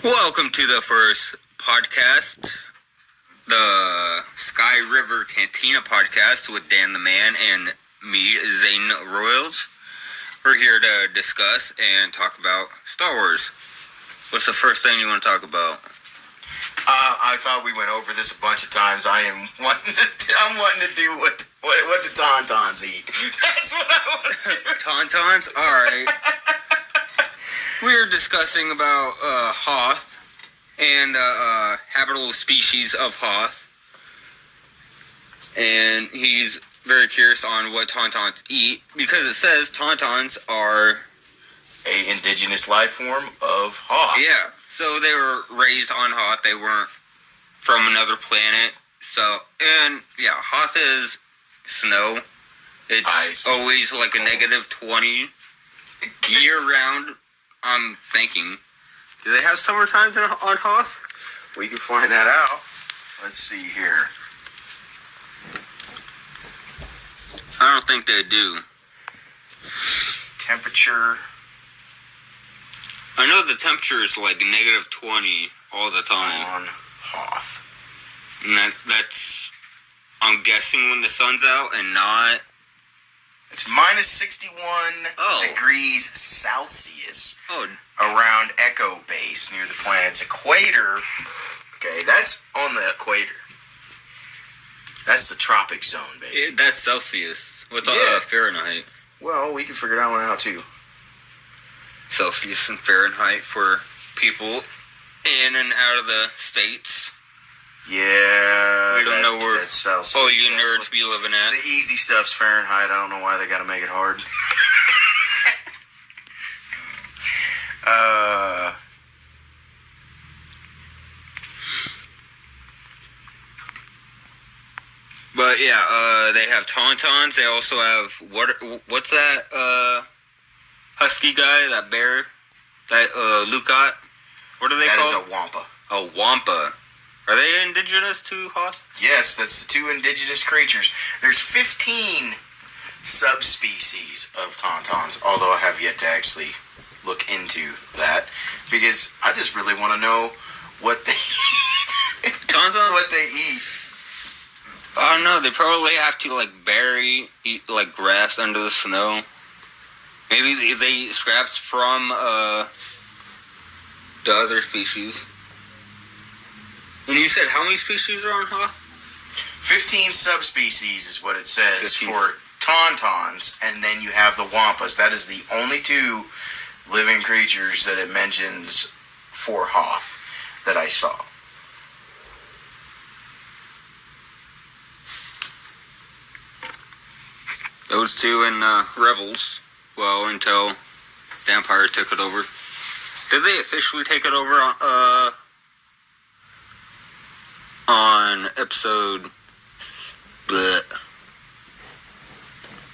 Welcome to the first podcast, the Skyriver Cantina podcast with Dan the Man and me, Zane Royals. We're here to discuss and talk about Star Wars. What's the first thing you want to talk about? I thought we went over this a bunch of times. I'm wanting to do what the Tauntauns eat. That's what I want to do. Tauntauns? Alright. We're discussing about hoth and the habitable species of hoth. And he's very curious on what Tauntauns eat because it says Tauntauns are a indigenous life form of hoth. Yeah. So they were raised on hoth. They weren't from another planet. So, and yeah, hoth is snow. It's ice. Always like a negative 20 year round. I'm thinking. Do they have summer times on hoth? We can find that out. Let's see here. I don't think they do. Temperature. I know the temperature is like negative 20 all the time. On hoth. And that's, I'm guessing when the sun's out and not. It's minus 61 degrees Celsius around Echo Base near the planet's equator. Okay, that's on the equator. That's the tropic zone, baby. Yeah, that's Celsius. What's Fahrenheit? Well, we can figure that one out, too. Celsius and Fahrenheit for people in and out of the States. Yeah, we don't know where that's Celsius. Oh, you nerds be living at. The easy stuff's Fahrenheit. I don't know why they gotta make it hard. But yeah, they have Tauntauns. They also have what's that husky guy? That bear that Luke got? What are they called? That is a wampa. A wampa. Are they indigenous to hoth? Yes, that's the two indigenous creatures. There's 15 subspecies of Tauntauns, although I have yet to actually look into that because I just really want to know what they eat. Tauntauns? What they eat. I don't know. They probably have to eat like grass under the snow. Maybe they eat scraps from the other species. And you said how many species are on hoth? 15 subspecies is what it says 15. for Tauntauns, and then you have the wampas. That is the only two living creatures that it mentions for hoth that I saw. Those two and Rebels. Well, until the Empire took it over. Did they officially take it over on episode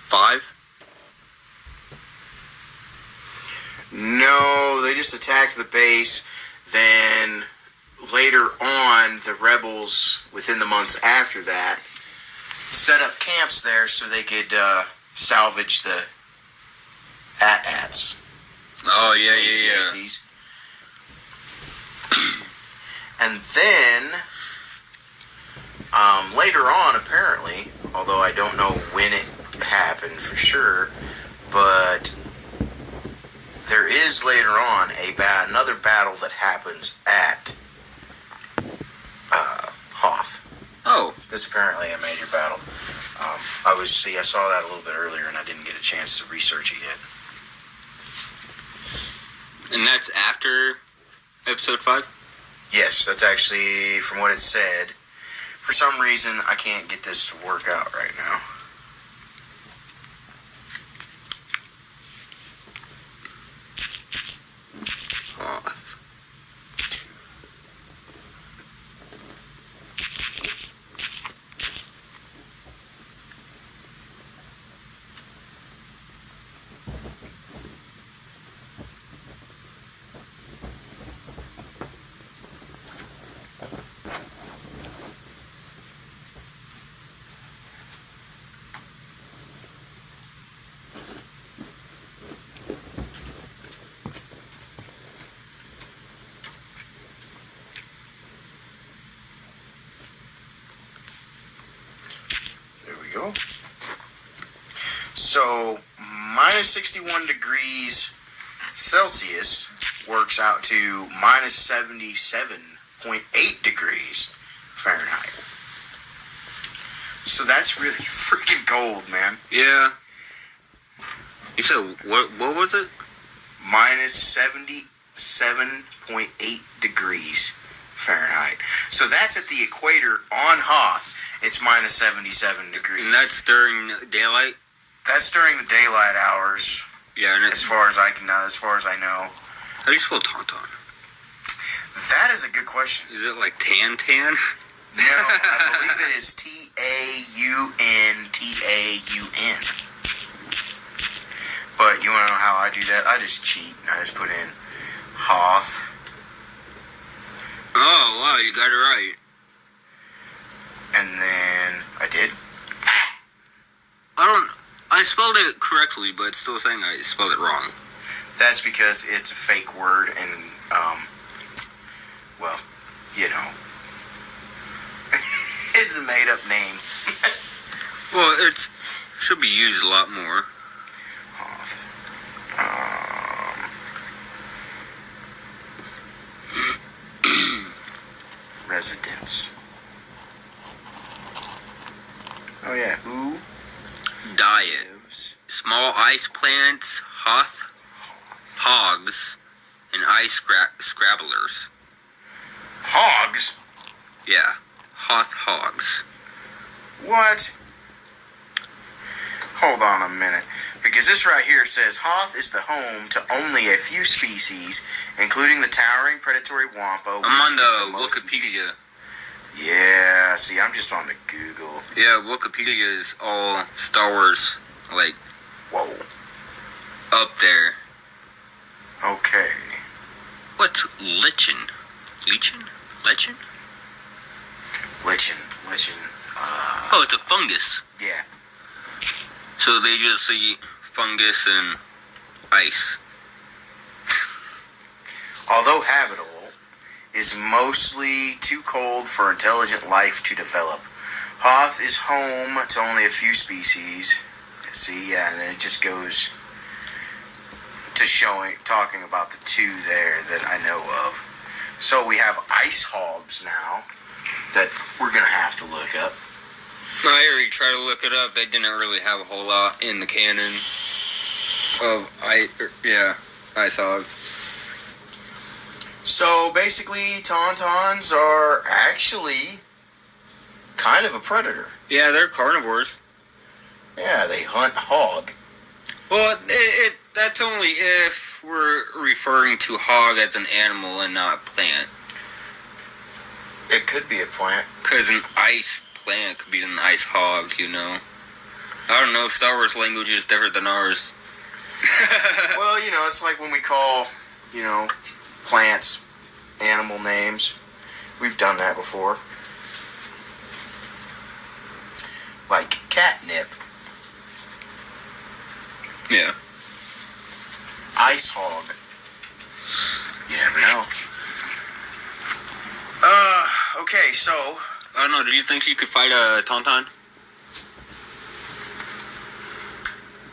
5? No, they just attacked the base. Then later on, the rebels, within the months after that, set up camps there so they could salvage the AT-ATs. Oh, yeah. AT-ATs. And then later on, apparently, although I don't know when it happened for sure, but there is later on another battle that happens at Hoth. Oh. That's apparently a major battle. I saw that a little bit earlier, and I didn't get a chance to research it yet. And that's after episode 5? Yes, that's actually from what it said. For some reason, I can't get this to work out right now. Hoth. So, minus 61 degrees Celsius works out to minus 77.8 degrees Fahrenheit. So that's really freaking cold, man. Yeah. You said, what was it? Minus 77.8 degrees Fahrenheit. So that's at the equator on Hoth. It's minus 77 degrees. And that's during daylight? That's during the daylight hours. Yeah, and as far as I know. How do you spell Tauntaun? That is a good question. Is it like tan? No, I believe it is Tauntaun. But you want to know how I do that? I just cheat and I just put in Hoth. Oh, wow, you got it right. And then I did. I spelled it correctly, but it's still saying I spelled it wrong. That's because it's a fake word and, well, you know. It's a made-up name. Well, it should be used a lot more. Hoth. Residence. Oh, yeah. Who? Diet. Small ice plants, hogs, and ice scrabblers. Hogs? Yeah, hogs. What? Hold on a minute. Because this right here says, Hoth is the home to only a few species, including the towering predatory wampa. I'm on the Wikipedia. Yeah, see, I'm just on the Google. Yeah, Wikipedia is all Star Wars, like, whoa, up there. Okay. What's lichen? Lichen? Oh, it's a fungus. Yeah. So they just eat fungus and ice. Although habitable, is mostly too cold for intelligent life to develop. Hoth is home to only a few species. See, yeah, and then it just goes to talking about the two there that I know of. So we have ice hogs now that we're going to have to look up. I already tried to look it up. They didn't really have a whole lot in the canon of ice hogs. So basically, Tauntauns are actually kind of a predator. Yeah, they're carnivores. Yeah, they hunt hog. Well, that's only if we're referring to hog as an animal and not a plant. It could be a plant. Because an ice plant could be an ice hog, you know. I don't know if Star Wars language is different than ours. Well, you know, it's like when we call, you know, plants animal names. We've done that before. Like catnip. Yeah. Ice hog. You never know. Okay, so... I don't know, do you think you could fight a Tauntaun?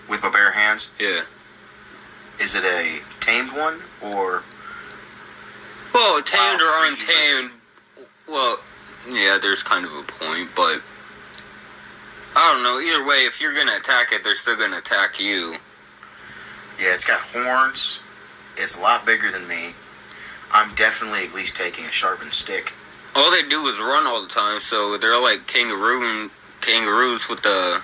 With my bare hands? Yeah. Is it a tamed one, or... Well, tamed or untamed... Well, yeah, there's kind of a point, but... I don't know, either way, if you're gonna attack it, they're still gonna attack you. Yeah, it's got horns. It's a lot bigger than me. I'm definitely at least taking a sharpened stick. All they do is run all the time, so they're like kangaroos with the...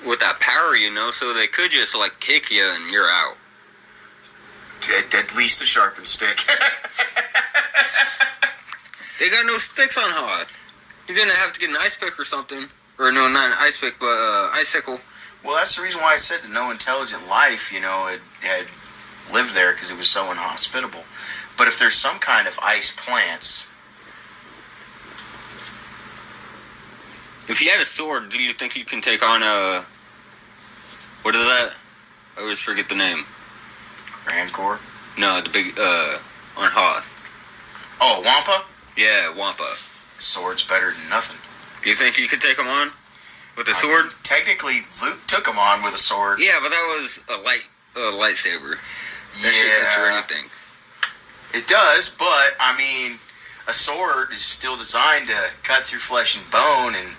with that power, you know, so they could just, like, kick you and you're out. At least a sharpened stick. They got no sticks on Hoth. You're gonna have to get an ice pick or something. Or no, not an ice pick, but icicle. Well, that's the reason why I said that no intelligent life, you know, had lived there, because it was so inhospitable. But if there's some kind of ice plants... If you had a sword, do you think you can take on a... What is that? I always forget the name. Rancor? No, the big, on Hoth. Oh, Wampa? Yeah, Wampa. Sword's better than nothing. Do you think you could take him on? With a sword? Technically, Luke took him on with a sword. Yeah, but that was a lightsaber. That shit cuts through anything. It does, but, I mean, a sword is still designed to cut through flesh and bone, and...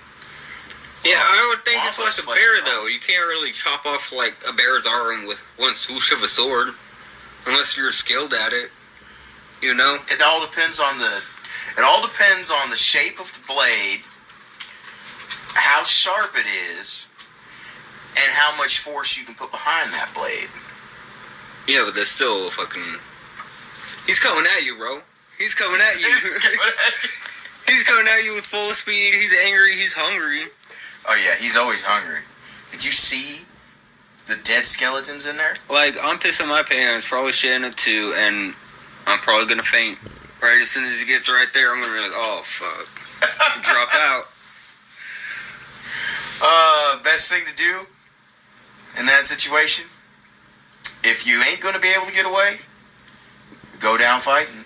Yeah, I would think it's like a bear, though. You can't really chop off, like, a bear's arm with one swoosh of a sword. Unless you're skilled at it. You know? It all depends on the shape of the blade, how sharp it is, and how much force you can put behind that blade. Yeah, but that's still fucking... He's coming at you, bro. He's coming at you. He's coming at you with full speed. He's angry. He's hungry. Oh, yeah. He's always hungry. Did you see the dead skeletons in there? Like, I'm pissing my pants, probably shitting it too, and I'm probably going to faint. Right as soon as he gets right there, I'm going to be like, oh, fuck. Drop out. Best thing to do in that situation, if you ain't going to be able to get away, go down fighting.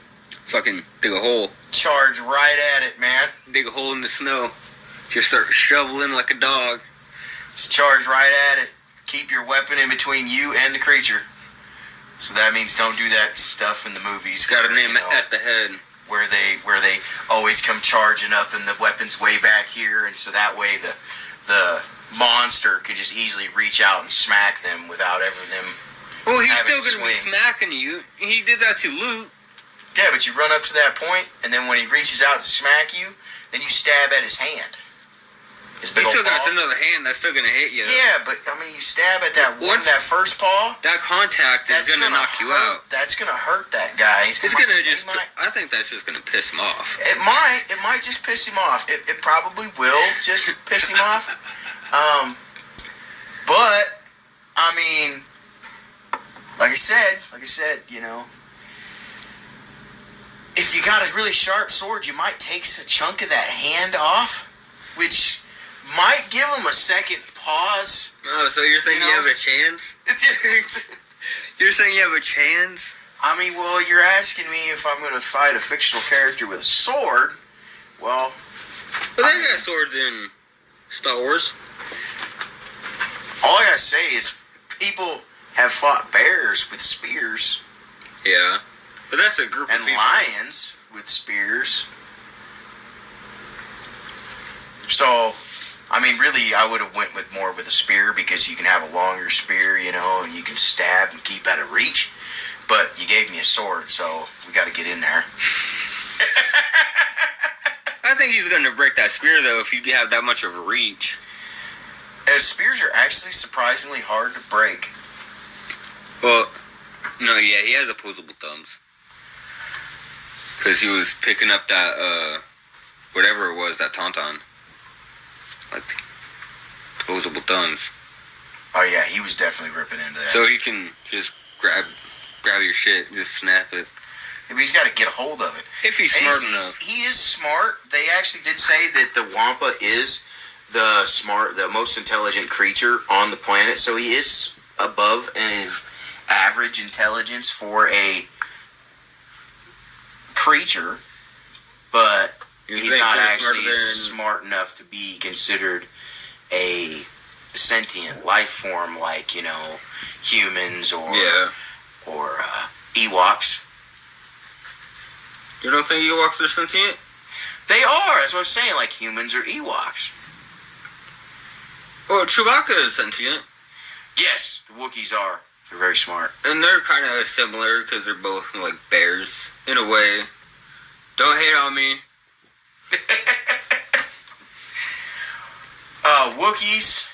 Fucking dig a hole. Charge right at it, man. Dig a hole in the snow. Just start shoveling like a dog. Just charge right at it. Keep your weapon in between you and the creature. So that means don't do that stuff in the movies. Got to name it at the head. Where they always come charging up and the weapon's way back here, and so that way the monster could just easily reach out and smack them without ever them. Well, he's still going to be smacking you. He did that to Luke. Yeah, but you run up to that point, and then when he reaches out to smack you, then you stab at his hand. He still got another hand that's still going to hit you. Yeah, but, I mean, you stab at that that first paw. That contact is going to knock you out. That's going to hurt that guy. I think that's just going to piss him off. It might just piss him off. It probably will just piss him off. But, I mean, like I said, you know, if you got a really sharp sword, you might take a chunk of that hand off, which might give him a second pause. Oh, so you're thinking you have a chance? You're saying you have a chance? I mean, well, you're asking me if I'm going to fight a fictional character with a sword. Well... But they got swords in Star Wars. All I gotta say is people have fought bears with spears. Yeah. But that's a group of people. And lions with spears. So... I mean, really, I would have went with a spear because you can have a longer spear, you know, and you can stab and keep out of reach. But you gave me a sword, so we got to get in there. I think he's going to break that spear, though, if you have that much of a reach. Spears are actually surprisingly hard to break. Well, no, yeah, he has opposable thumbs. Because he was picking up that, whatever it was, that tauntaun. Like, opposable thumbs. Oh yeah, he was definitely ripping into that. So he can just grab your shit, just snap it. Yeah, but he's got to get a hold of it. If he's smart enough. He is smart. They actually did say that the Wampa is the most intelligent creature on the planet. So he is above an average intelligence for a creature, but he's not actually smart enough to be considered a sentient life form like, you know, humans or Ewoks. You don't think Ewoks are sentient? They are. That's what I'm saying. Like humans or Ewoks. Well, Chewbacca is sentient. Yes, the Wookiees are. They're very smart. And they're kind of similar because they're both like bears in a way. Don't hate on me. Wookiees.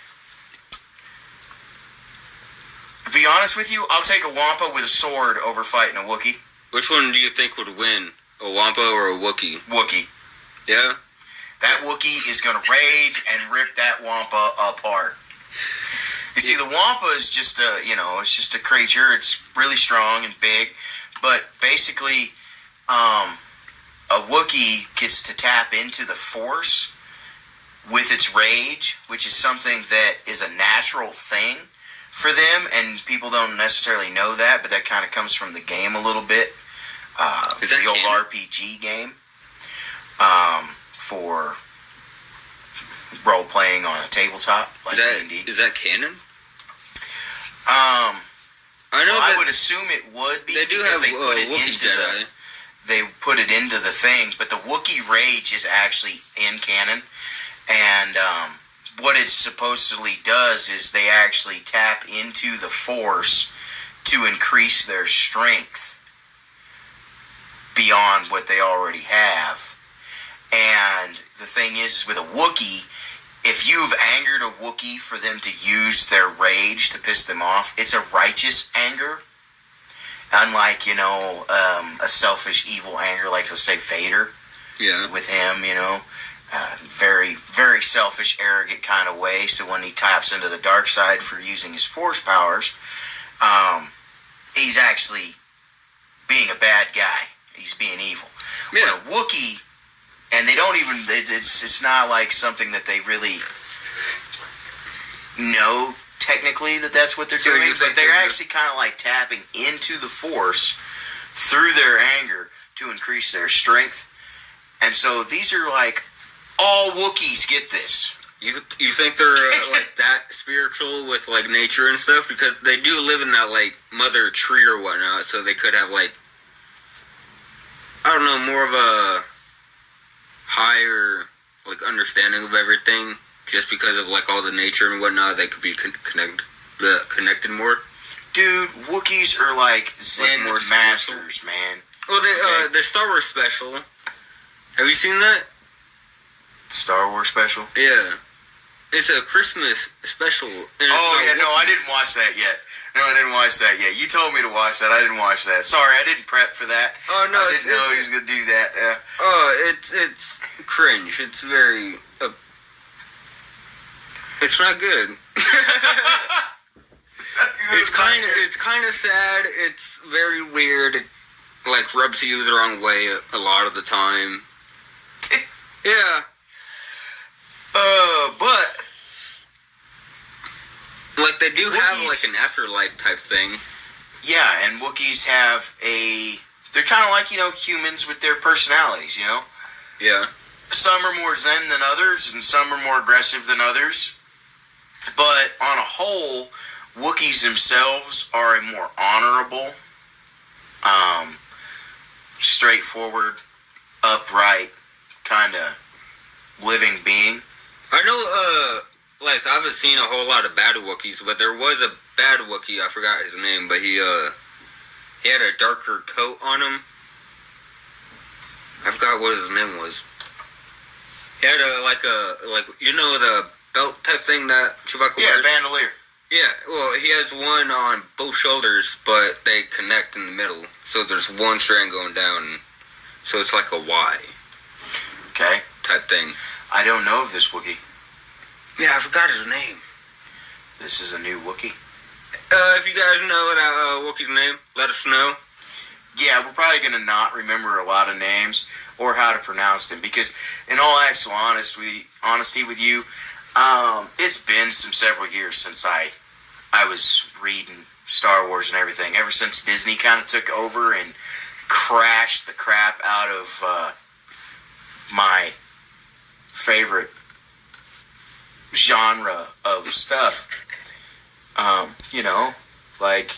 To be honest with you, I'll take a Wampa with a sword over fighting a Wookiee. Which one do you think would win? A Wampa or a Wookiee? Wookiee. Yeah? That Wookiee is going to rage and rip that Wampa apart. You see, the Wampa is just it's just a creature. It's really strong and big. But basically, a Wookiee gets to tap into the Force with its rage, which is something that is a natural thing for them, and people don't necessarily know that, but that kind of comes from the game a little bit. The old RPG game. For role playing on a tabletop like D&D. Is that canon? I know. I would assume it would be. They do have Wookiee Jedi. They put it into the thing, but the Wookiee Rage is actually in canon, and what it supposedly does is they actually tap into the Force to increase their strength beyond what they already have. And the thing is with a Wookiee, if you've angered a Wookiee for them to use their rage to piss them off, it's a righteous anger. Unlike, a selfish, evil anger, like, let's say, Vader. Yeah. With him, very, very selfish, arrogant kind of way. So when he taps into the dark side for using his Force powers, he's actually being a bad guy. He's being evil. Yeah. When a Wookiee, and they don't even, it's not like something that they really know technically that's what they're doing, but they're actually kind of like tapping into the Force through their anger to increase their strength. And so these are like, all Wookiees get this. You think they're like that spiritual with like nature and stuff? Because they do live in that like mother tree or whatnot, so they could have like, I don't know, more of a higher like understanding of everything. Just because of like all the nature and whatnot, they could be connected more. Dude, Wookiees are like Zen like masters, man. Well, the Star Wars special. Have you seen that? Star Wars special? Yeah. It's a Christmas special. I didn't watch that yet. No, I didn't watch that yet. You told me to watch that. I didn't watch that. Sorry, I didn't prep for that. Oh, no. I didn't know he was going to do that. Yeah. Oh, it's cringe. It's very... it's not good. It's kind of sad. It's very weird. It, like, rubs you the wrong way a lot of the time. Yeah. But... like, they do have, like, an afterlife type thing. Yeah, and Wookiees have they're kind of like, humans with their personalities, Yeah. Some are more zen than others, and some are more aggressive than others. But on a whole, Wookiees themselves are a more honorable, straightforward, upright, kind of living being. I know, like, I haven't seen a whole lot of bad Wookiees, but there was a bad Wookiee, I forgot his name, but he had a darker coat on him. I forgot what his name was. He had the belt type thing that Chewbacca wears? Yeah, bandolier. Yeah, well, he has one on both shoulders, but they connect in the middle. So there's one strand going down, so it's like a Y. Okay. Type thing. I don't know of this Wookiee. Yeah, I forgot his name. This is a new Wookiee? If you guys know that Wookiee's name, let us know. Yeah, we're probably going to not remember a lot of names or how to pronounce them, because in all actual honesty with you, it's been several years since I was reading Star Wars and everything. Ever since Disney kind of took over and crashed the crap out of my favorite genre of stuff. Like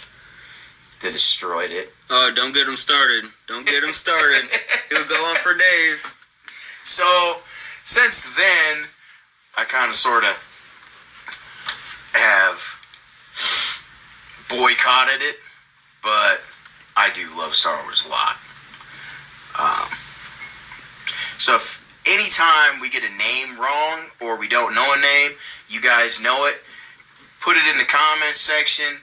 they destroyed it. Oh, don't get him started. Don't get him started. He'll go on for days. So, since then, I kind of sort of have boycotted it, but I do love Star Wars a lot. So if anytime we get a name wrong or we don't know a name, you guys know it, put it in the comments section.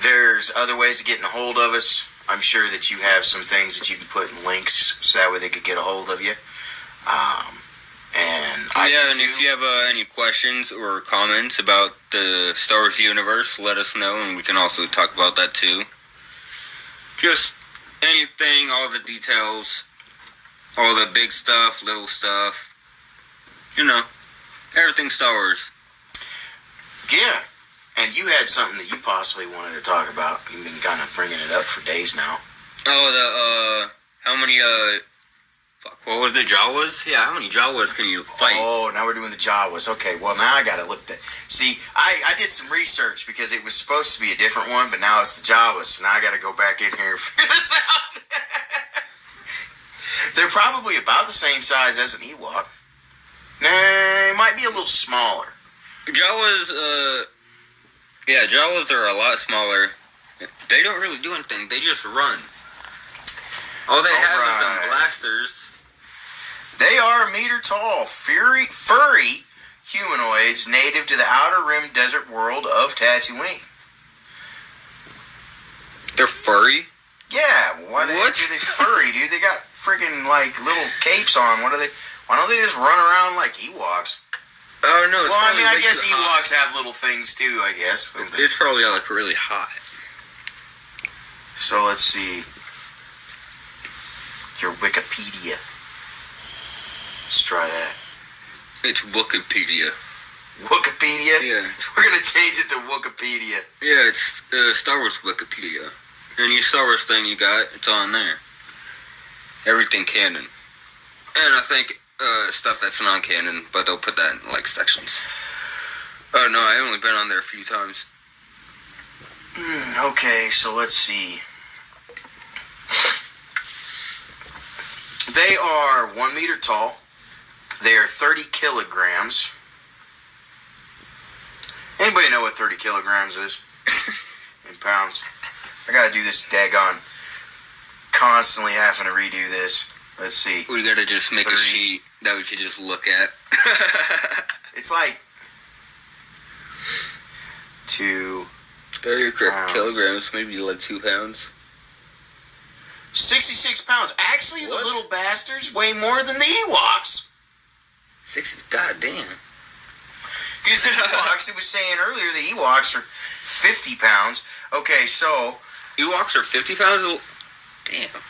There's other ways of getting a hold of us. I'm sure that you have some things that you can put in links so that way they could get a hold of you. And if you have any questions or comments about the Star Wars universe, let us know, and we can also talk about that too. Just anything, all the details, all the big stuff, little stuff, everything Star Wars. Yeah, and you had something that you possibly wanted to talk about. You've been kind of bringing it up for days now. Oh, how many Fuck, what was the Jawas? Yeah, how many Jawas can you fight? Oh, now we're doing the Jawas. Okay, well, now I gotta look at that. See, I did some research because it was supposed to be a different one, but now it's the Jawas, so now I gotta go back in here and figure this out. They're probably about the same size as an Ewok. Nah, it might be a little smaller. Jawas are a lot smaller. They don't really do anything, they just run. All they have is some blasters. They are a meter tall, furry humanoids native to the outer rim desert world of Tatooine. They're furry? Yeah, why are they furry, dude? They got freaking like little capes on. Why don't they just run around like Ewoks? Oh no, well, I mean, I guess Ewoks have little things too, I guess. It's probably like really hot. So let's see. Your Wikipedia. Let's try that. It's Wikipedia. Wikipedia? Yeah. We're going to change it to Wikipedia. Yeah, it's Star Wars Wikipedia. Any Star Wars thing you got, it's on there. Everything canon. And I think stuff that's non-canon, but they'll put that in like sections. Oh no, I've only been on there a few times. Okay, so let's see. They are 1 meter tall. They are 30 kilograms. Anybody know what 30 kilograms is? In pounds. I gotta do this daggone. Constantly having to redo this. Let's see. We gotta just make 30. A sheet that we could just look at. It's like 2 30 kilograms, maybe like 2 pounds. 66 pounds. Actually, what? The little bastards weigh more than the Ewoks. 60, goddamn. Because the Ewoks, it was saying earlier, the Ewoks are 50 pounds. Okay, so... Ewoks are 50 pounds? Damn.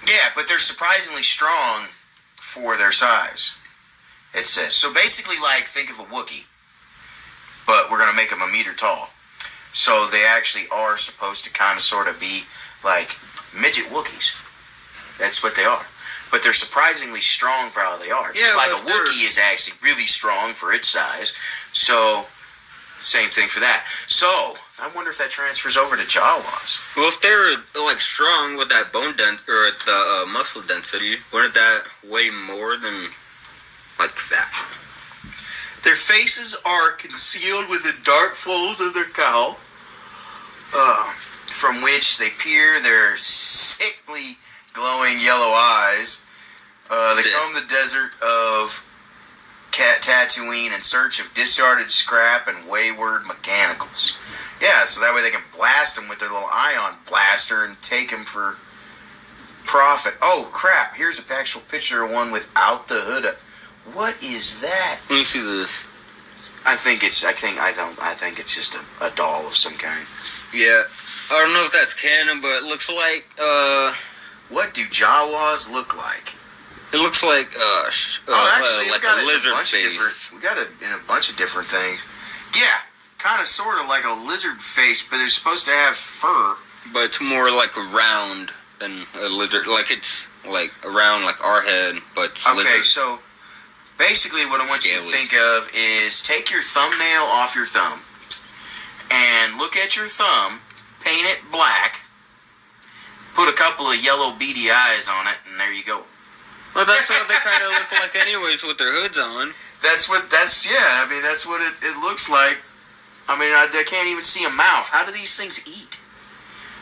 Yeah, but they're surprisingly strong for their size, it says. So basically, like, think of a Wookiee. But we're going to make them a meter tall. So they actually are supposed to kind of sort of be like midget Wookiees. That's what they are. But they're surprisingly strong for how they are. Just like a Wookiee is actually really strong for its size. So, same thing for that. So, I wonder if that transfers over to Jawas. Well, if they're like strong with that bone or the muscle density, wouldn't that weigh more than like fat? Their faces are concealed within dark folds of their cowl, from which they peer their sickly glowing yellow eyes. They comb the desert of Tatooine in search of discarded scrap and wayward mechanicals. Yeah, so that way they can blast them with their little ion blaster and take them for profit. Oh crap! Here's an actual picture of one without the hood. What is that? Let me see this. I think it's just a doll of some kind. Yeah, I don't know if that's canon, but it looks like What do Jawas look like? It looks like like a lizard face. We got it in a bunch of different things. Yeah, kind of, sort of like a lizard face, but it's supposed to have fur. But it's more like a round than a lizard. Like it's like around like our head, but it's lizard. Okay, so basically what I want you to think of is take your thumbnail off your thumb and look at your thumb, paint it black, put a couple of yellow beady eyes on it, and there you go. Well, that's what they kind of look like anyways with their hoods on. That's what it looks like. I mean, I can't even see a mouth. How do these things eat?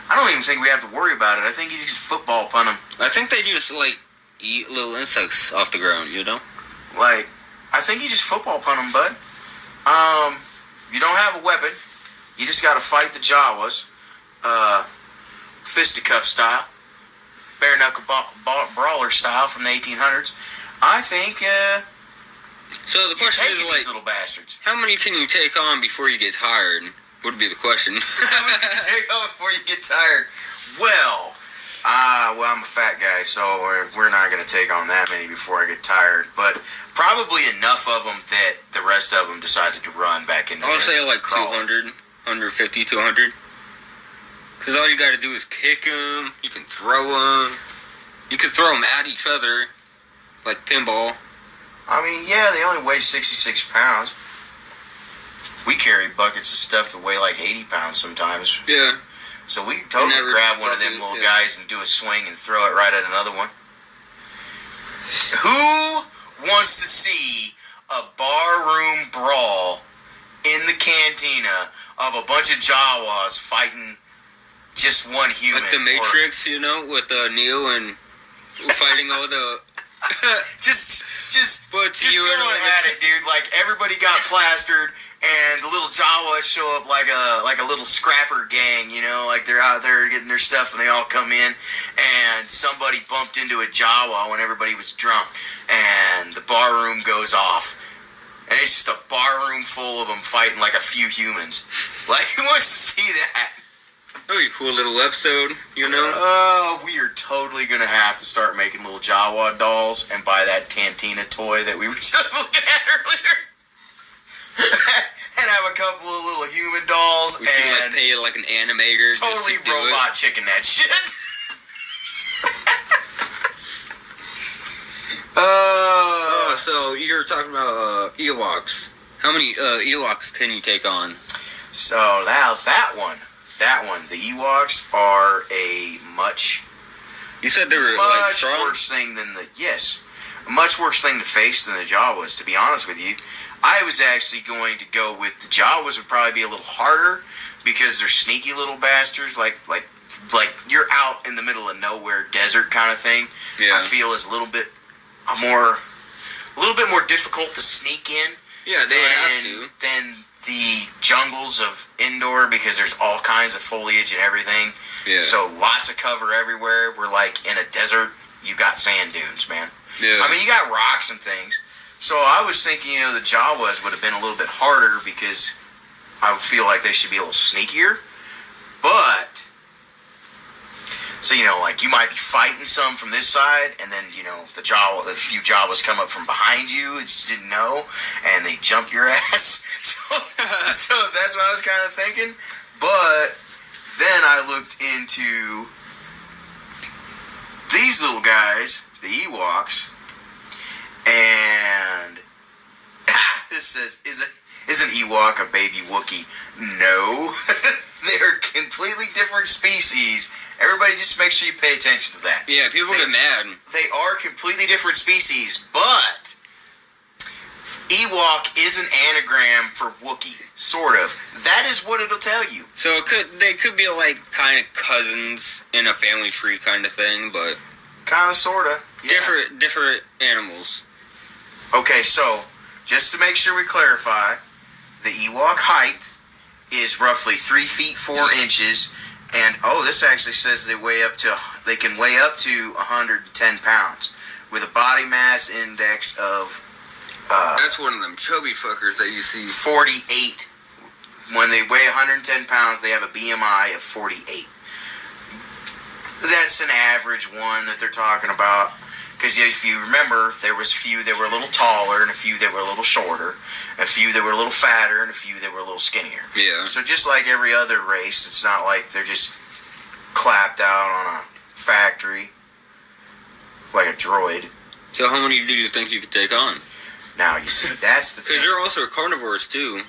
I don't even think we have to worry about it. I think you just football punt them. I think they just, like, eat little insects off the ground, you know? Like, I think you just football punt them, bud. You don't have a weapon. You just got to fight the Jawas. Fisticuff style. Bare knuckle brawler style from the 1800s. I think, so the question is, like, these little bastards. How many can you take on before you get tired? Would be the question. How many can you take on before you get tired? Well, I'm a fat guy, so we're not going to take on that many before I get tired. But probably enough of them that the rest of them decided to run back into. I would say like 200, 150, 200. Because all you got to do is kick them. You can throw them. You can throw them at each other. Like pinball. I mean, yeah, they only weigh 66 pounds. We carry buckets of stuff that weigh like 80 pounds sometimes. Yeah. So we can totally grab one of them little guys and do a swing and throw it right at another one. Who wants to see a barroom brawl in the cantina of a bunch of Jawas fighting just one human? Like the Matrix, with Neo and fighting all the... just going at it, dude. Like, everybody got plastered, and the little Jawas show up like a little scrapper gang, like they're out there getting their stuff, and they all come in, and somebody bumped into a Jawa when everybody was drunk, and the bar room goes off, and it's just a bar room full of them fighting like a few humans. Like, who wants to see that? That would be a cool little episode, We are totally going to have to start making little Jawa dolls and buy that Cantina toy that we were just looking at earlier. And have a couple of little human dolls. We should pay like an animator. Totally robot chicken that shit. So you were talking about Ewoks. How many Ewoks can you take on? So now that one, the Ewoks are a much... You said they were like strong? Worse thing than a much worse thing to face than the Jawas, to be honest with you. I was actually going to go with the Jawas would probably be a little harder because they're sneaky little bastards, like you're out in the middle of nowhere, desert kind of thing. Yeah. I feel is a little bit more difficult to sneak in. Yeah, they have to. Than the jungles of indoor because there's all kinds of foliage and everything. Yeah. So lots of cover everywhere. We're like in a desert. You got sand dunes, man. Yeah. I mean, you got rocks and things. So I was thinking, the Jawas would have been a little bit harder because I would feel like they should be a little sneakier. But, so, like you might be fighting some from this side, and then, the few Jawas come up from behind you and you just didn't know, and they jump your ass. So that's what I was kind of thinking. But then I looked into these little guys, the Ewoks, and this says, is an Ewok a baby Wookiee? No. They're completely different species. Everybody just make sure you pay attention to that. Yeah, people get mad. They are completely different species, but Ewok is an anagram for Wookiee, sort of. That is what it'll tell you. So they could be like kind of cousins in a family tree kind of thing, but kind of, sort of. Yeah. Different animals. Okay, so just to make sure we clarify, the Ewok height is roughly 3 feet 4 inches, and this actually says they can weigh up to 110 pounds with a body mass index of that's one of them chubby fuckers that you see. 48. When they weigh 110 pounds, they have a BMI of 48. That's an average one that they're talking about. Because if you remember, there was a few that were a little taller and a few that were a little shorter, a few that were a little fatter and a few that were a little skinnier. Yeah. So just like every other race, it's not like they're just clapped out on a factory like a droid. So how many do you think you could take on? Now, you see, that's the thing. Because they're also carnivores, too.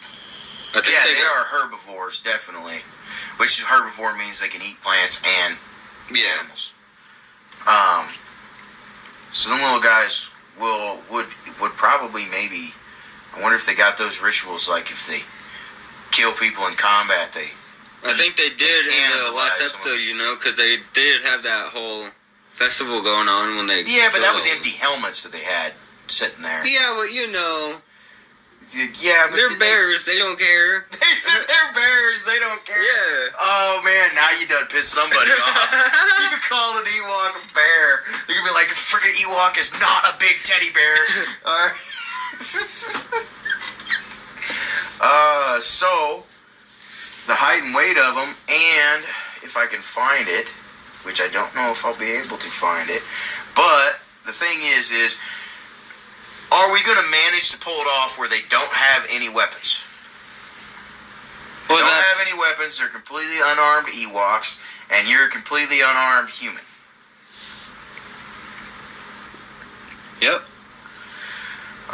They are herbivores, definitely. Which herbivore means they can eat plants and animals. So them little guys would probably maybe... I wonder if they got those rituals, like if they kill people in combat, I think they did in the last episode, because they did have that whole festival going on when they... Yeah, but that was empty helmets that they had sitting there. Yeah, but Yeah, but they're bears. They don't care. They're bears. They don't care. Yeah. Oh, man, now you done pissed somebody off. You call an Ewok a bear. You're going to be like, freaking Ewok is not a big teddy bear. All right. So, the height and weight of them, and if I can find it, which I don't know if I'll be able to find it, but the thing is are we going to manage to pull it off where they don't have any weapons? They don't have any weapons. They're completely unarmed Ewoks, and you're a completely unarmed human. Yep.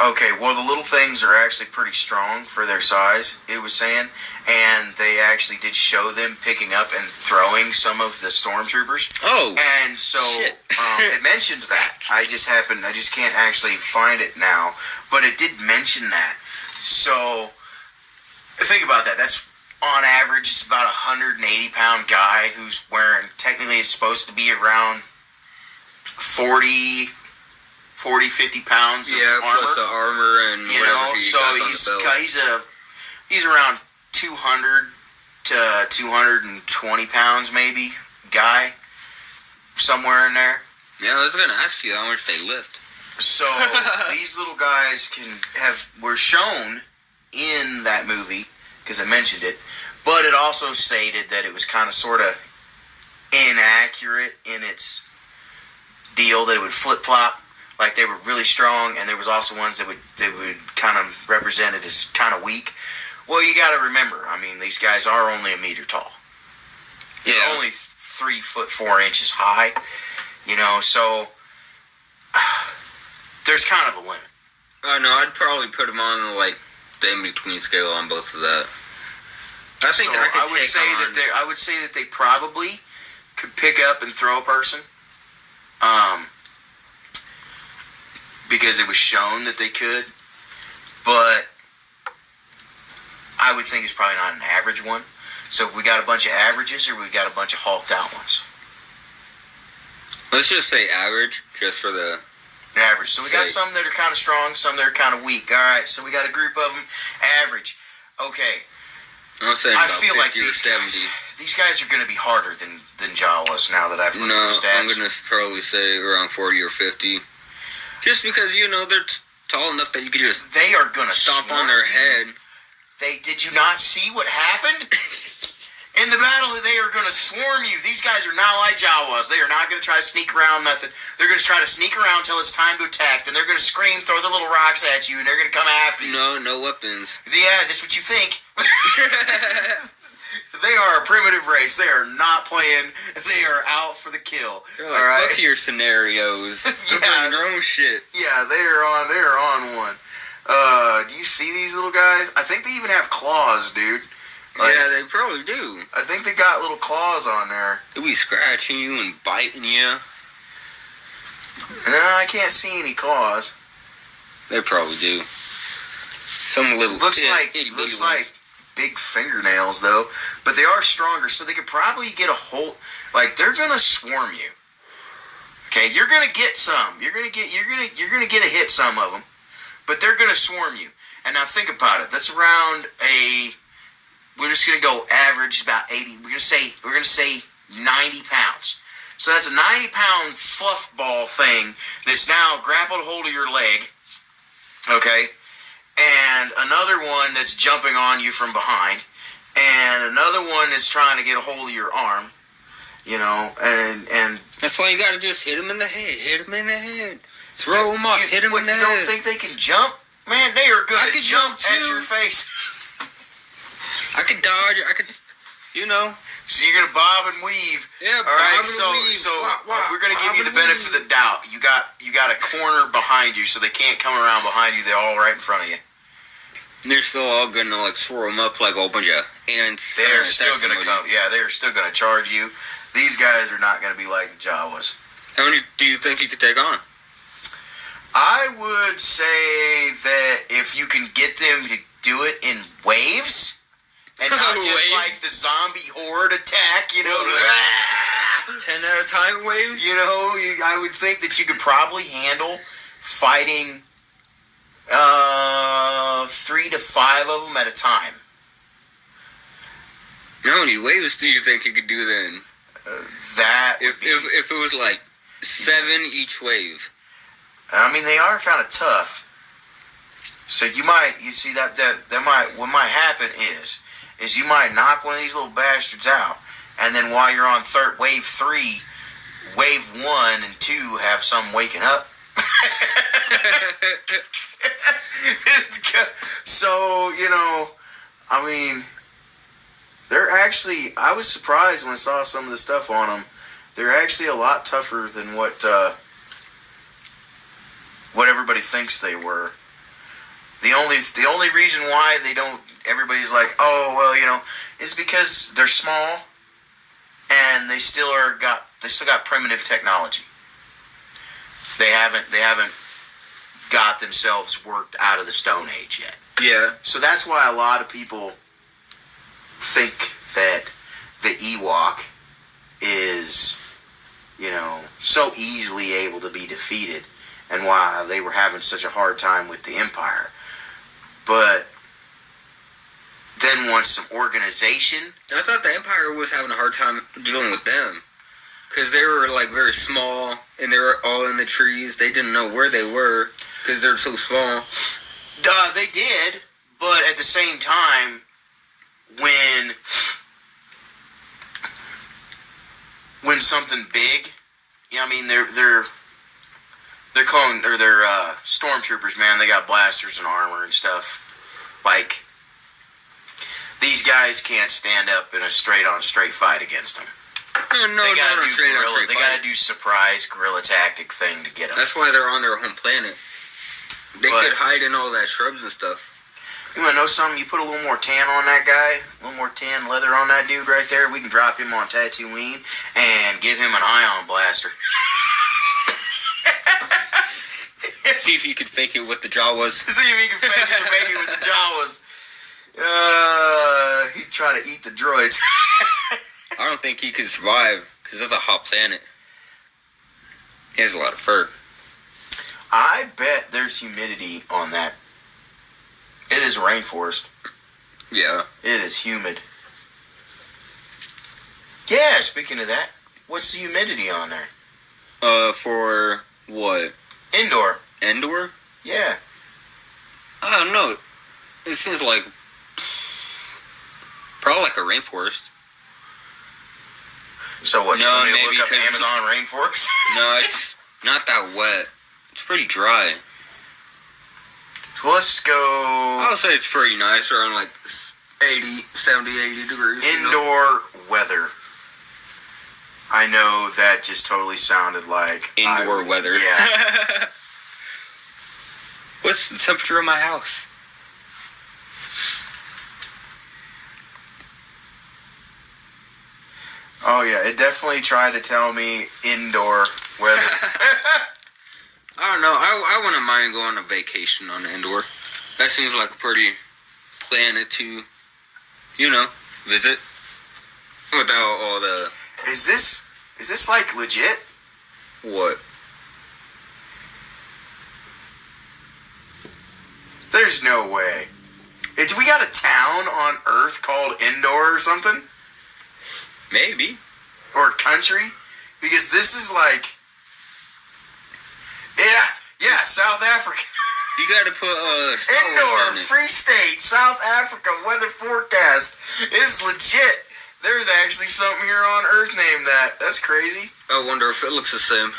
Okay, well, the little things are actually pretty strong for their size, it was saying, and they actually did show them picking up and throwing some of the stormtroopers. Oh, and so it mentioned that. I just can't actually find it now, but it did mention that. So think about that. That's on average, it's about a 180-pound guy who's wearing, technically, is supposed to be around 40, 50 pounds of armor. Plus the armor and he's around 200 to 220 pounds maybe, guy, somewhere in there. Yeah, I was going to ask you how much they lift. So these little guys were shown in that movie, because I mentioned it, but it also stated that it was kind of sort of inaccurate in its deal, that it would flip-flop. Like, they were really strong, and there was also ones that would kind of represent it as kind of weak. Well, you got to remember, I mean, these guys are only a meter tall. They're only 3 foot 4 inches high, so there's kind of a limit. No, I'd probably put them on, like, the in-between scale on both of that. I think I would say that they probably could pick up and throw a person. Because it was shown that they could, but I would think it's probably not an average one. So we got a bunch of averages, or we got a bunch of hulked out ones? Let's just say average, just for the average. So we got some that are kind of strong, some that are kind of weak. All right, so we got a group of them. Average. Okay. I feel like these guys are going to be harder than Jawas now that I've looked at the stats. I'm going to probably say around 40 or 50. Just because, they're tall enough that you could just... They are going to stomp on their head. Did you not see what happened? In the battle, they are going to swarm you. These guys are not like Jawas. They are not going to try to sneak around nothing. They're going to try to sneak around until it's time to attack. Then they're going to scream, throw their little rocks at you, and they're going to come after you. No weapons. Yeah, that's what you think. They are a primitive race. They are not playing. They are out for the kill. They're like, all right? Look at your scenarios. They're doing their own shit. Yeah, they are on one. Do you see these little guys? I think they even have claws, dude. Like, yeah, they probably do. I think they got little claws on there. They'll be scratching you and biting you. No, I can't see any claws. They probably do. Some little looks like big fingernails though, but they are stronger, so they could probably get a hold. Like, they're gonna swarm you. Okay, you're gonna get some. You're gonna get a hit some of them, but they're gonna swarm you. And now think about it. That's around a. We're just gonna go average about 80. We're gonna say 90 pounds. So that's a 90-pound fluff ball thing that's now grappled hold of your leg. Okay. And another one that's jumping on you from behind, and another one that's trying to get a hold of your arm, and that's why you gotta just hit him in the head, throw him up, hit him in the head. You don't think they can jump? Man, they are good at jump at your face. I could dodge, So you're gonna bob and weave. Yeah, all right. So we're gonna give you the benefit of the doubt. You got a corner behind you, so they can't come around behind you. They're all right in front of you. They're still all gonna throw them up like a whole bunch of ants. They're still gonna come. Yeah, they're still gonna charge you. These guys are not gonna be like the Jawas. How many do you think you could take on? I would say that if you can get them to do it in waves. And not just like the zombie horde attack, 10 at a time waves? I would think that you could probably handle fighting 3 to 5 of them at a time. How many waves do you think you could do then? If it was like 7 each wave. I mean, they are kind of tough. So what might happen is you might knock one of these little bastards out, and then while you're on wave 3, wave 1 and 2 have some waking up. So, I mean, they're actually, I was surprised when I saw some of the stuff on them. They're actually a lot tougher than what what everybody thinks they were. The only reason why they don't, everybody's like, oh well, is because they're small and they still got primitive technology. They haven't got themselves worked out of the Stone Age yet. Yeah. So that's why a lot of people think that the Ewok is, so easily able to be defeated, and why they were having such a hard time with the Empire. But then once some organization... I thought the Empire was having a hard time dealing with them. Because they were, very small, and they were all in the trees. They didn't know where they were, because they're so small. They did, but at the same time, when something big... they're calling, or they're stormtroopers, man. They got blasters and armor and stuff. These guys can't stand up in a straight fight against them. They gotta do surprise guerrilla tactic thing to get them. That's why they're on their home planet. They could hide in all that shrubs and stuff. You wanna know something? You put a little more tan on that guy, a little more tan leather on that dude right there, we can drop him on Tatooine and give him an ion blaster. See if you could fake it with the Jawas. See if he can fake it with the Jawas. He'd try to eat the droids. I don't think he could survive, because that's a hot planet. He has a lot of fur. I bet there's humidity on that. It is a rainforest. Yeah. It is humid. Yeah, speaking of that, what's the humidity on there? For what? Indoor. Endor? Yeah. I don't know. It seems like... probably like a rainforest. So what, no, you want me to maybe look up Amazon rainforest? No, it's not that wet. It's pretty dry. So let's go... I would say it's pretty nice, around 80 degrees. Indoor weather. I know that just totally sounded like... Indoor weather. Yeah. What's the temperature of my house? Oh yeah, it definitely tried to tell me indoor weather. I don't know. I wouldn't mind going on a vacation on Endor. That seems like a pretty planet to, visit. Without all the... Is this legit? What? There's no way. We got a town on Earth called Endor or something? Maybe. Or country? Because this is Yeah, South Africa. You gotta put Endor, Free State, South Africa weather forecast. It's legit. There's actually something here on Earth named that. That's crazy. I wonder if it looks the same.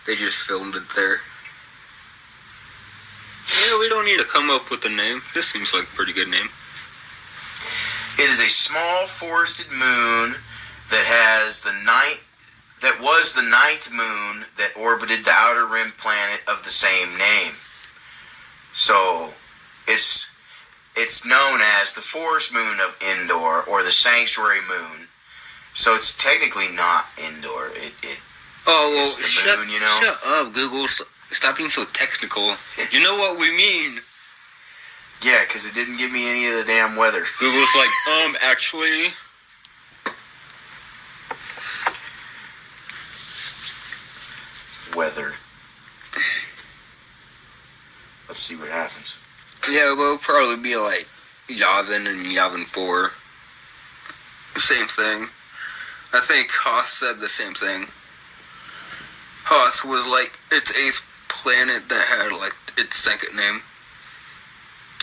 They just filmed it there. Yeah, we don't need to come up with a name. This seems like a pretty good name. It is a small forested moon that was the ninth moon that orbited the outer rim planet of the same name. So, it's known as the forest moon of Endor, or the sanctuary moon. So it's technically not Endor. It's the moon, Shut up, Google. Stop being so technical. You know what we mean. Yeah, because it didn't give me any of the damn weather. Google's like, actually... Weather. Let's see what happens. Yeah, well, it'll probably be like Yavin and Yavin 4. Same thing. I think Hoth said the same thing. Hoth was its 8th planet that had its second name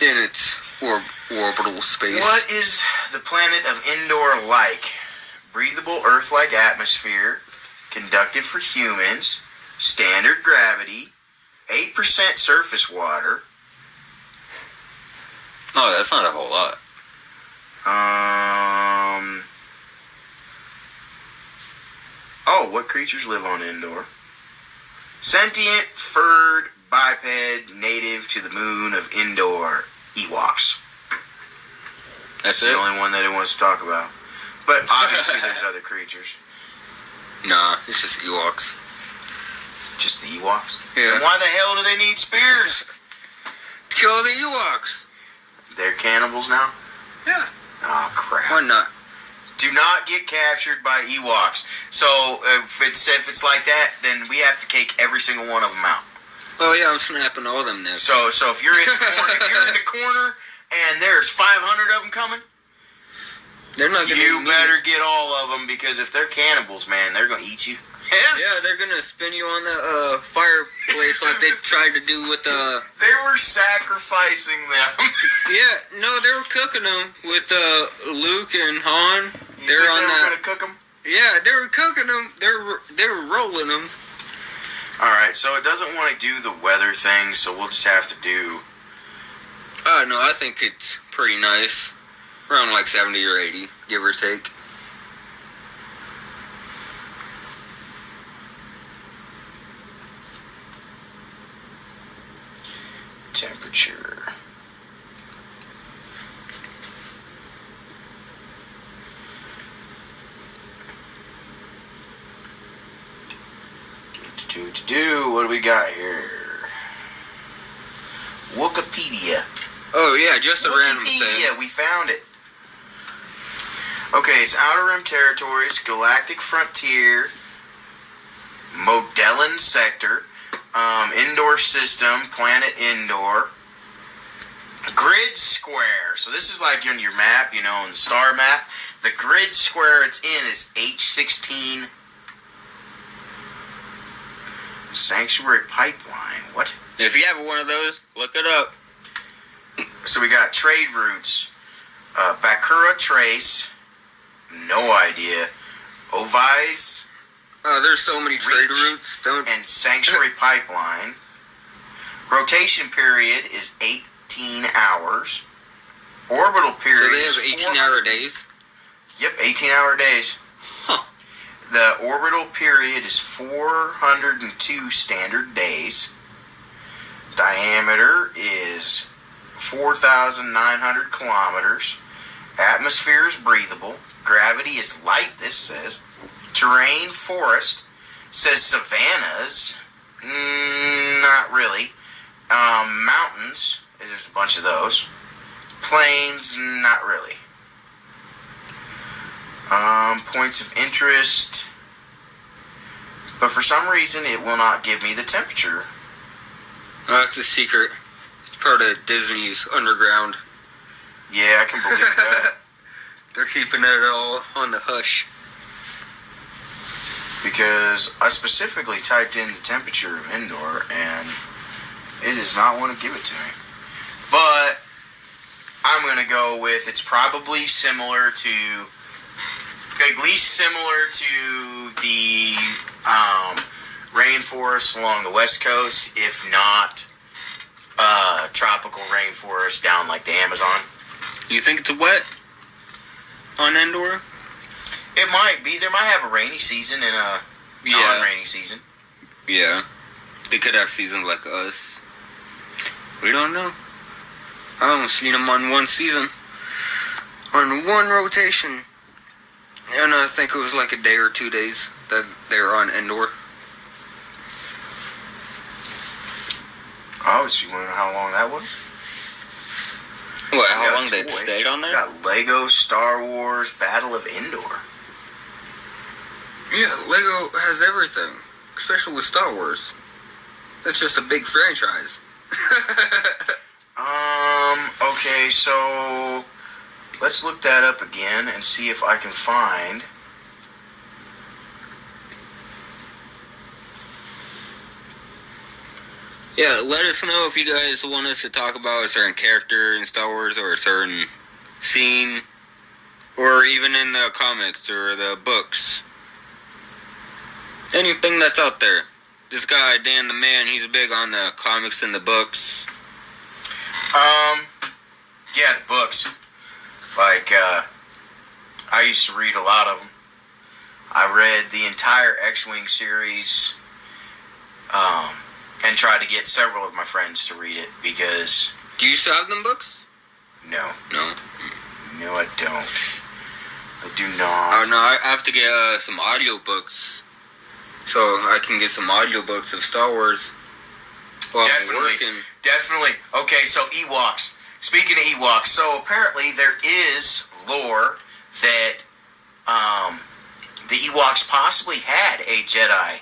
in its orbital space. What is the planet of Endor like? Breathable Earth-like atmosphere, conductive for humans, standard gravity, 8% surface water. Oh, that's not a whole lot. Oh, what creatures live on Endor? Sentient, furred, biped, native to the moon of Endor, Ewoks. That's the only one that it wants to talk about. But obviously there's other creatures. Nah, it's just Ewoks. Just the Ewoks? Yeah. And why the hell do they need spears? Kill the Ewoks. They're cannibals now? Yeah. Oh, crap. Why not? Do not get captured by Ewoks. So if it's like that, then we have to take every single one of them out. Oh yeah, I'm snapping all of them next. So if you're in the corner, and there's 500 of them coming, they're not gonna. You better get all of them, because if they're cannibals, man, they're gonna eat you. Yeah, they're gonna spin you on the fireplace like they tried to do with They were sacrificing them. Yeah, no, they were cooking them with Luke and Han. They were gonna cook them. Yeah, they were cooking them. They were rolling them. All right, so it doesn't want to do the weather thing, so we'll just have to do. No, I think it's pretty nice. Around like 70 or 80, give or take. Temperature. What do we got here? Wikipedia. Oh yeah, just a random thing. Yeah, we found it. Okay, it's Outer Rim Territories, Galactic Frontier, Modellin Sector, Indoor System, Planet Indoor, Grid Square. So this is like on your map, you know, on the star map. The grid square it's in is H16. Sanctuary Pipeline. What? If you have one of those, look it up. So we got trade routes. Bakura Trace. No idea. Ovi's. There's so many trade routes. And Sanctuary Pipeline. Rotation period is 18 hours. Orbital period. So they have 18-hour days? Yep, 18-hour days. Huh. The orbital period is 402 standard days. Diameter is 4,900 kilometers. Atmosphere is breathable. Gravity is light, this says. Terrain, forest. Says savannas. Not really. Mountains. There's a bunch of those. Plains, not really. Points of interest. But for some reason, it will not give me the temperature. That's a secret. It's part of Disney's underground. Yeah, I can believe that. They're keeping it all on the hush. Because I specifically typed in the temperature of Endor, and it does not want to give it to me. But I'm going to go with it's probably similar to, at least similar to the rainforests along the west coast, if not tropical rainforest down like the Amazon. You think it's wet on Endor? It might be. They might have a rainy season and a non-rainy season. Yeah. They could have seasons like us. We don't know. I only seen them on one season. On one rotation. And I think it was like a day or 2 days that they were on Endor. Oh, so you want to know how long that was? What, how long they stayed on there? Got Lego Star Wars Battle of Endor. Yeah, Lego has everything. Especially with Star Wars. That's just a big franchise. Okay, so let's look that up again and see if I can find. Yeah, let us know if you guys want us to talk about a certain character in Star Wars or a certain scene, or even in the comics or the books. Anything that's out there. This guy, Dan the Man, he's big on the comics and the books. Yeah, the books. Like, I used to read a lot of them. I read the entire X-Wing series and tried to get several of my friends to read it because... Do you still have them books? No. No? No, I don't. I do not. Oh, no, I have to get some audiobooks. So I can get some audiobooks of Star Wars while I'm working. Definitely. Okay, so Ewoks. Speaking of Ewoks, so apparently there is lore that the Ewoks possibly had a Jedi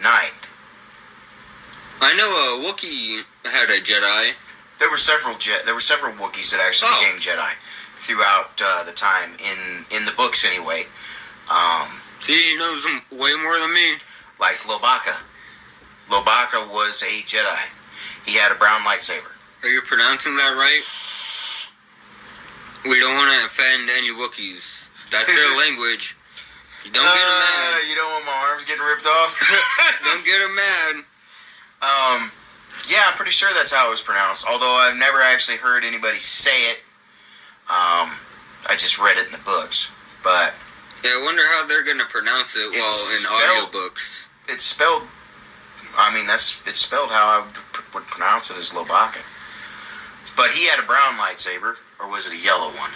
Knight. I know a Wookiee had a Jedi. There were several Wookiees that actually became Jedi throughout the time in the books anyway. See, he knows them way more than me. Like Lobaka. Lobaka was a Jedi. He had a brown lightsaber. Are you pronouncing that right? We don't want to offend any Wookiees. That's their language. You don't get them mad. You don't want my arms getting ripped off? Don't get them mad. Yeah, I'm pretty sure that's how it was pronounced. Although I've never actually heard anybody say it. I just read it in the books. But yeah, I wonder how they're going to pronounce it in audiobooks. It's spelled... I mean, it's spelled how I would pronounce it as Lobaka. But he had a brown lightsaber, or was it a yellow one?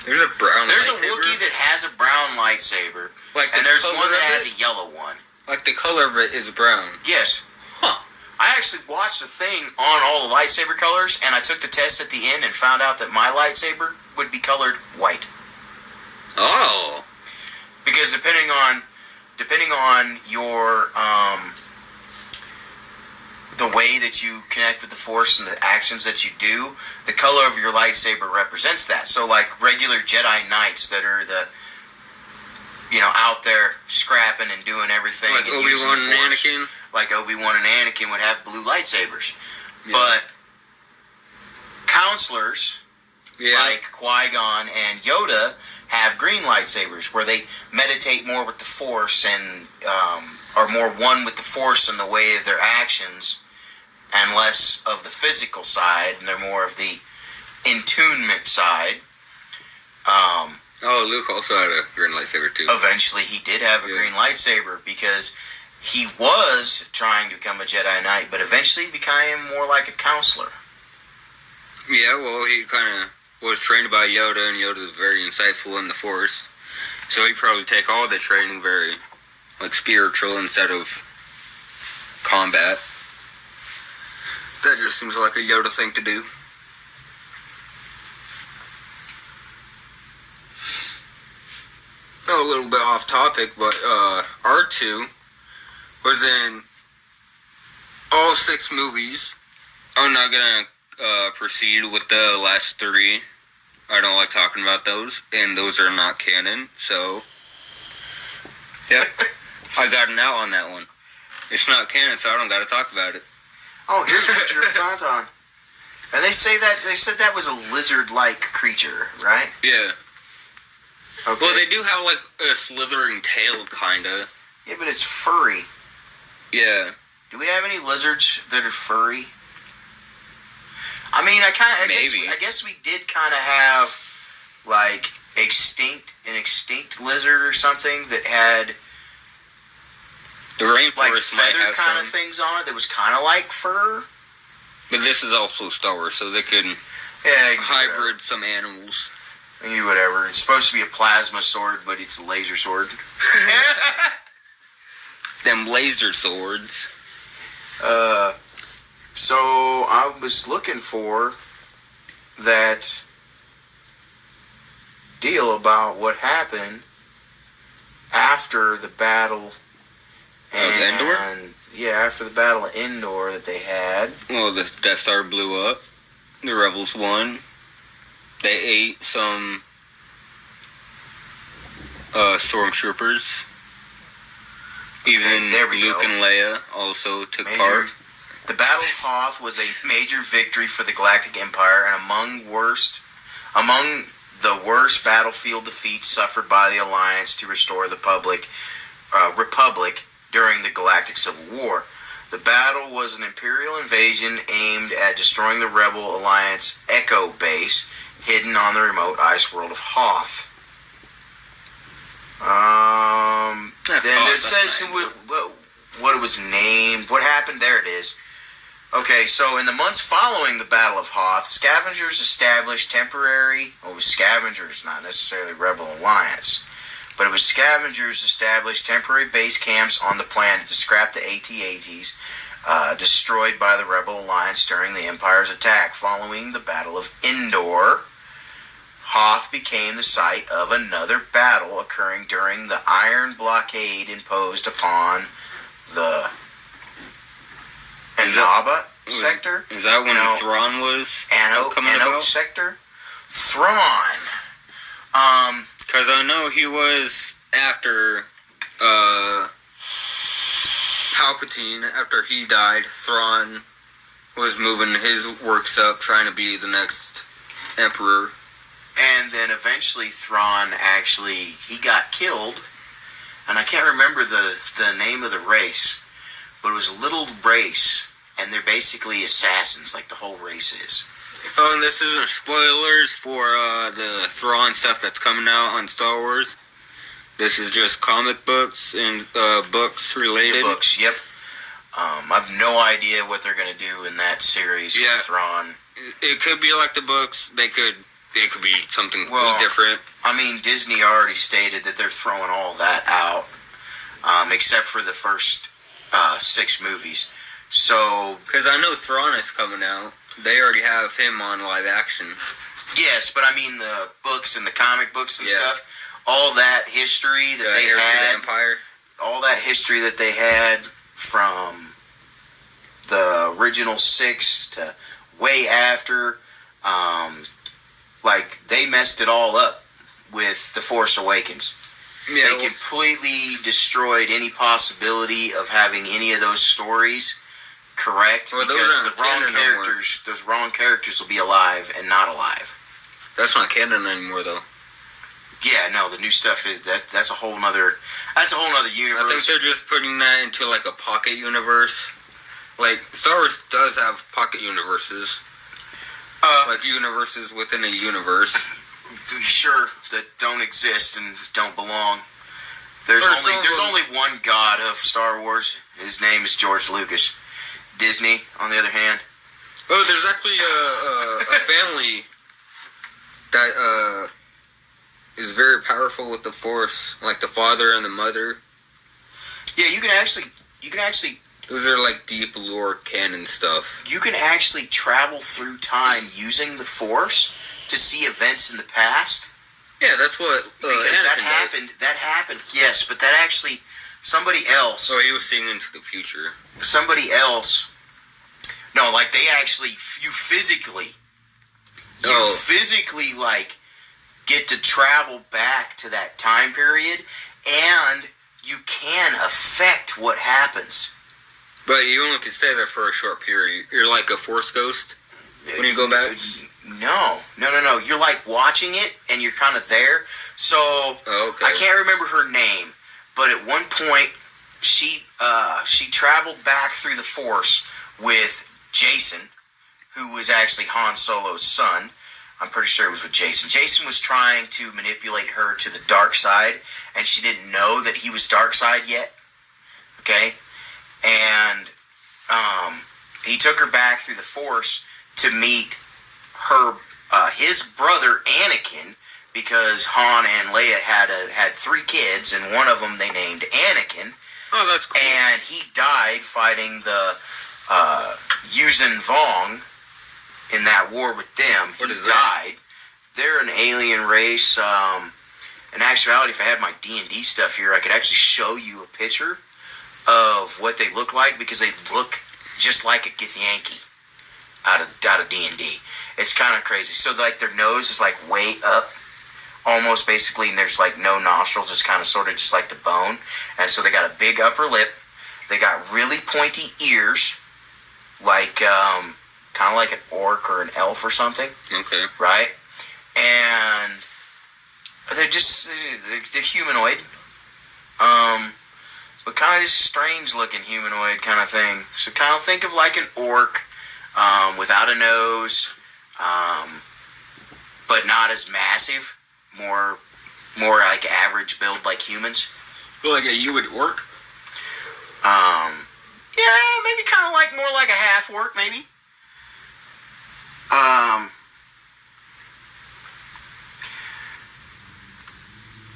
There's a brown There's lightsaber? There's a Wookiee that has a brown lightsaber, and there's one that has a yellow one. Like the color of it is brown? Yes. Huh. I actually watched a thing on all the lightsaber colors, and I took the test at the end and found out that my lightsaber would be colored white. Oh. Because depending on your the way that you connect with the Force and the actions that you do, the color of your lightsaber represents that. So like regular Jedi Knights that are out there scrapping and doing everything. Like Obi-Wan and Anakin? Like Obi-Wan and Anakin would have blue lightsabers. Yeah. But counselors like Qui-Gon and Yoda have green lightsabers where they meditate more with the Force and are more one with the Force in the way of their actions and less of the physical side, and they're more of the intunement side. Luke also had a green lightsaber too. Eventually he did have a green lightsaber because he was trying to become a Jedi Knight, but eventually became more like a counselor. Yeah, well, he kind of was trained by Yoda, and Yoda is very insightful in the Force. So he'd probably take all the training very, spiritual instead of combat. That just seems like a Yoda thing to do. A little bit off topic, but R2 was in all 6 movies. I'm not going to proceed with the last 3. I don't like talking about those, and those are not canon, so yeah, I got an out on that one. It's not canon, so I don't got to talk about it. Oh, here's a picture of Tauntaun. And they said that was a lizard-like creature, right? Yeah. Okay. Well, they do have, a slithering tail, kinda. Yeah, but it's furry. Yeah. Do we have any lizards that are furry? I mean, I guess we did kind of have, an extinct lizard or something that had the rainforest might feather have kind of things on it that was kind of like fur. But this is also Star Wars, so they could hybrid some animals. Whatever. It's supposed to be a plasma sword, but it's a laser sword. Them laser swords. So I was looking for that deal about what happened after the battle of Endor? Yeah, after the Battle of Endor that they had. Well, the Death Star blew up. The Rebels won. They ate some stormtroopers. Even Luke and Leia also took part. The Battle of Hoth was a major victory for the Galactic Empire and among the worst battlefield defeats suffered by the Alliance to restore the Republic during the Galactic Civil War. The battle was an Imperial invasion aimed at destroying the Rebel Alliance Echo base hidden on the remote ice world of Hoth. Then it says what it was named. What happened? There it is. Okay, so in the months following the Battle of Hoth, scavengers established temporary... Well, it was scavengers, not necessarily Rebel Alliance. But it was scavengers established temporary base camps on the planet to scrap the AT-ATs destroyed by the Rebel Alliance during the Empire's attack. Following the Battle of Endor, Hoth became the site of another battle occurring during the Iron Blockade imposed upon the Annaba sector. Is that when Thrawn was coming about? Sector? Thrawn. Because I know he was after Palpatine, after he died, Thrawn was moving his works up, trying to be the next Emperor. And then eventually Thrawn he got killed, and I can't remember the name of the race, but it was a little race, and they're basically assassins, like the whole race is. Oh, and this isn't spoilers for the Thrawn stuff that's coming out on Star Wars. This is just comic books and books related. The books, yep. I have no idea what they're going to do in that series with Thrawn. It could be like the books. It could be something completely different. I mean, Disney already stated that they're throwing all that out, except for the first 6 movies. So, because I know Thrawn is coming out. They already have him on live action. Yes, but I mean the books and the comic books and stuff. All that history that they had, to the Empire. All that history that they had from the original 6 to way after, they messed it all up with The Force Awakens. Yeah, they completely destroyed any possibility of having any of those stories correct, because those wrong characters will be alive and not alive. That's not canon anymore, though. Yeah, no, the new stuff is that's a whole nother universe. I think they're just putting that into like a pocket universe. Like Star Wars does have pocket universes, like universes within a universe. Sure, that don't exist and don't belong. There's only one god of Star Wars. His name is George Lucas. Disney, on the other hand. Oh, there's actually a family that is very powerful with the Force, like the father and the mother. Yeah, you can actually. Those are like deep lore canon stuff. You can actually travel through time using the Force to see events in the past. Yeah, that's what because that happened. Yes, but that actually somebody else. Oh, he was seeing into the future. Somebody else. No, like they actually you physically get to travel back to that time period, and you can affect what happens. But you only can stay there for a short period. You're like a Force ghost when you go back? No. You're like watching it, and you're kind of there. So, I can't remember her name, but at one point, she traveled back through the Force with Jason, who was actually Han Solo's son. I'm pretty sure it was with Jason. Jason was trying to manipulate her to the dark side, and she didn't know that he was dark side yet. Okay? And he took her back through the Force to meet his brother Anakin, because Han and Leia had 3 kids, and one of them they named Anakin. Oh, that's cool. And he died fighting the Yuuzhan Vong in that war with them. He died. They're an alien race. In actuality, if I had my D&D stuff here, I could actually show you a picture of what they look like, because they look just like a Githyanki out of D&D. It's kind of crazy. So like their nose is like way up, almost basically, and there's like no nostrils. It's kind of sort of just like the bone. And so they got a big upper lip. They got really pointy ears, like kind of like an orc or an elf or something. Okay. Right? And they're humanoid. But kind of just strange looking humanoid kind of thing. So kind of think of like an orc, without a nose, but not as massive. More like average build like humans. Well, like a you would orc? Yeah, maybe kind of like more like a half orc, maybe.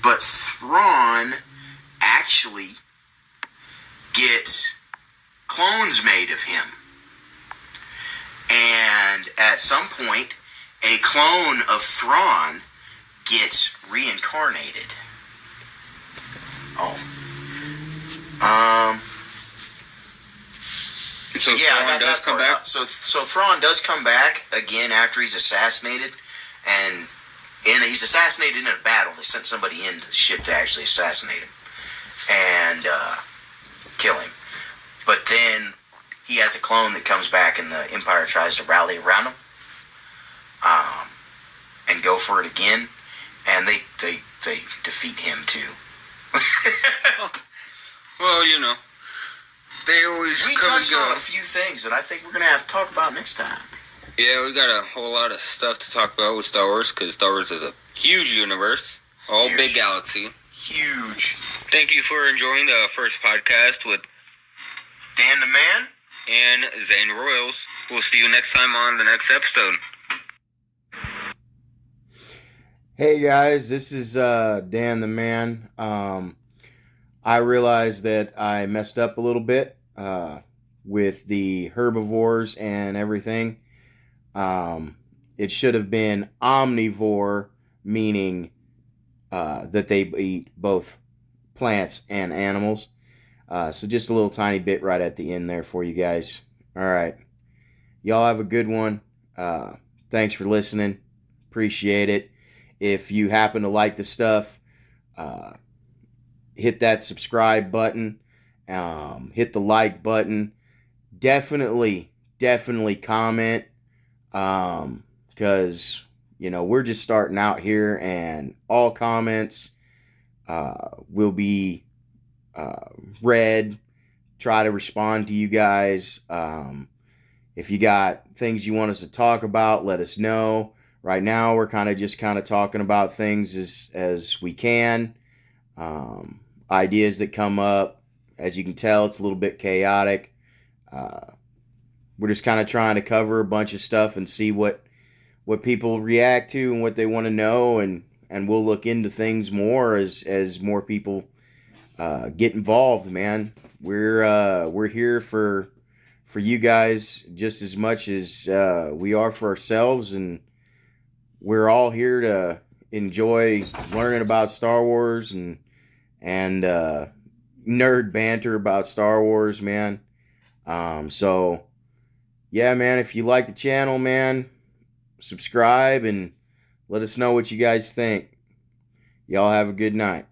But Thrawn actually gets clones made of him. And at some point, a clone of Thrawn gets reincarnated. So Thrawn does come back? So Thrawn does come back again after he's assassinated. And he's assassinated in a battle. They sent somebody into the ship to actually assassinate him. And kill him. But then he has a clone that comes back and the Empire tries to rally around him. And go for it again. And they defeat him too. Well, you know. They always we come and touched go. on a few things that I think we're going to have to talk about next time. Yeah, we got a whole lot of stuff to talk about with Star Wars, because Star Wars is a huge universe. All big galaxy. Huge. Thank you for enjoying the first podcast with Dan the Man and Zane Royals. We'll see you next time on the next episode. Hey guys, this is Dan the Man. I realized that I messed up a little bit with the herbivores and everything. It should have been omnivore, meaning that they eat both plants and animals. So just a little tiny bit right at the end there for you guys. All right. Y'all have a good one. Thanks for listening. Appreciate it. If you happen to like the stuff, hit that subscribe button. Hit the like button. Definitely comment. Because, you know, we're just starting out here, and all comments will be read. Try to respond to you guys. If you got things you want us to talk about, let us know. Right now, we're kind of talking about things as we can. Ideas that come up. As you can tell, it's a little bit chaotic. We're just kind of trying to cover a bunch of stuff and see what people react to and what they want to know, and we'll look into things more as more people get involved, man. We're here for you guys just as much as we are for ourselves, and we're all here to enjoy learning about Star Wars and nerd banter about Star Wars, man. So yeah, man, if you like the channel, man, subscribe and let us know what you guys think. Y'all have a good night.